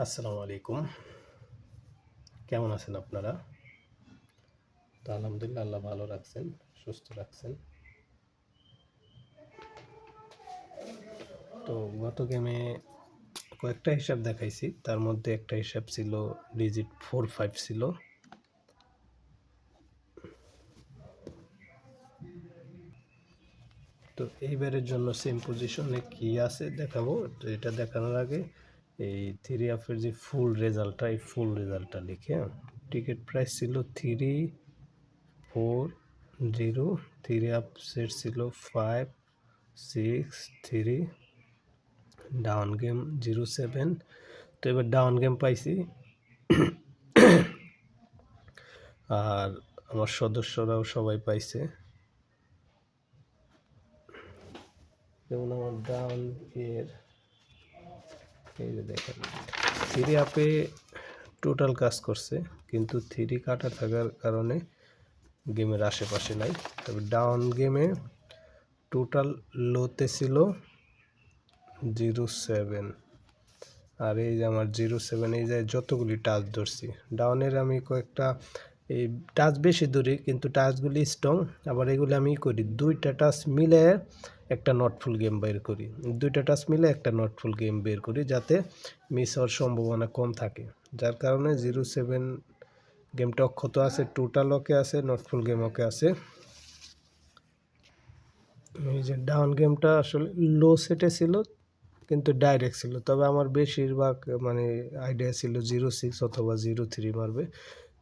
আসসালামু আলাইকুম। কেমন আছেন আপনারা? তো আলহামদুলিল্লাহ আল্লাহ ভালো রাখছেন, সুস্থ রাখছেন। তো গত গেমে কয়েকটা হিসাব দেখাইছি, তার মধ্যে একটা হিসাব ছিল ডিজিট 4-5 ছিল। তো এইবারের জন্য সেম পজিশনে কি আছে দেখাবো। তো এটা দেখানোর আগে এই 3 যে ফুল রেজাল্টটা, এই ফুল রেজাল্টটা লিখে টিকিট প্রাইস ছিল 3-4-0, 3 সেট ছিল 5-6-3, ডাউন গেম 0-7। তো এবার ডাউন গেম পাইছি, আর আমার সদস্যরাও সবাই পাইছে। যেমন আমার ডাউন এর এই যে দেখেন 3 টোটাল কাজ করছে, কিন্তু 3 কাটা থাকার কারণে গেমের আশেপাশে নাই। তবে ডাউন গেমে টোটাল লোতে ছিল 0-7, আর এই যে আমার 0-7, এই যে যতগুলি টাচ ধরছি ডাউনের আমি কয়েকটা এই টাচ বেশি ধরি, কিন্তু টাচগুলি স্ট্রং। আবার এগুলি আমি করি 2টা টাচ মিলে একটা নটফুল গেম বের করি, 2টা টাচ মিলে একটা নটফুল গেম বের করি, যাতে মিস হওয়ার সম্ভাবনা কম থাকে। যার কারণে 0-7 গেমটা অক্ষত আছে, টোটাল ওকে আছে, নটফুল গেম ওকে আছে। এই যে ডাউন গেমটা আসলে লো সেটে ছিল, কিন্তু ডাইরেক্ট ছিল। তবে আমার বেশিরভাগ আইডিয়া ছিল 0-6 অথবা 0-3 মারবে,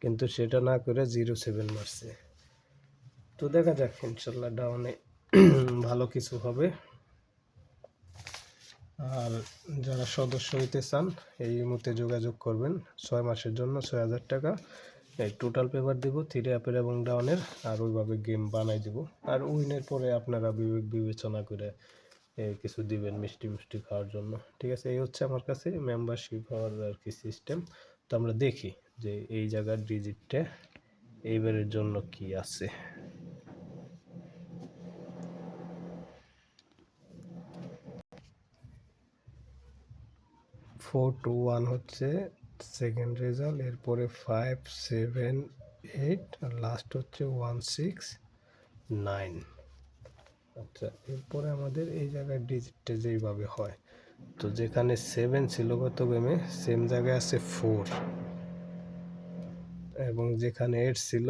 কিন্তু সেটা না করে 0-7 মারছে। তো দেখা যাক, ইনশাল্লাহ ডাউনে ভালো কিছু হবে। আর যারা সদস্য হইতে চান এই মুহূর্তে যোগাযোগ করবেন। 6 মাসের জন্য 6,000 টাকা এই টোটাল পেপার দিব 3 এবং ডাউনের, আর ওইভাবে গেম বানাই দিব। আর উইনের পরে আপনারা বিবেক বিবেচনা করে কিছু দিবেন মিষ্টি মিষ্টি খাওয়ার জন্য। ঠিক আছে, এই হচ্ছে আমার কাছে মেম্বারশিপ হওয়ার আর কি সিস্টেম। তো আমরা দেখি যে এই জায়গার ডিজিটটা এইবারের জন্য কি আছে। 4-1 হচ্ছে সেকেন্ড রেজাল্ট, এরপরে 5-7-8, আর লাস্ট হচ্ছে 1-6-9। আচ্ছা, এরপরে আমাদের এই জায়গায় ডিজিটটা যেইভাবে হয়, তো যেখানে 7 ছিল গত গেমে, সেম জায়গায় আছে 4, এবং যেখানে 8 ছিল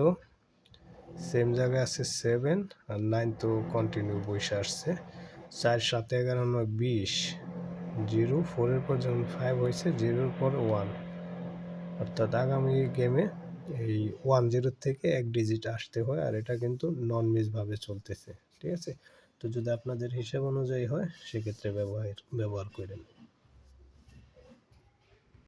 সেম জায়গায় আছে 7, আর 9 তো কন্টিনিউ বসে আসছে। 4-7-11-9-20, 0 4-এর পর যখন 5 হয়েছে, 0-এর পর 1, অর্থাৎ আগামী গেমে এই 1-0 থেকে এক ডিজিট আসতে হয়, আর এটা কিন্তু নন মিসভাবে চলতেছে। ঠিক আছে, তো যদি আপনাদের হিসাব অনুযায়ী হয় সেক্ষেত্রে ব্যবহার করেন।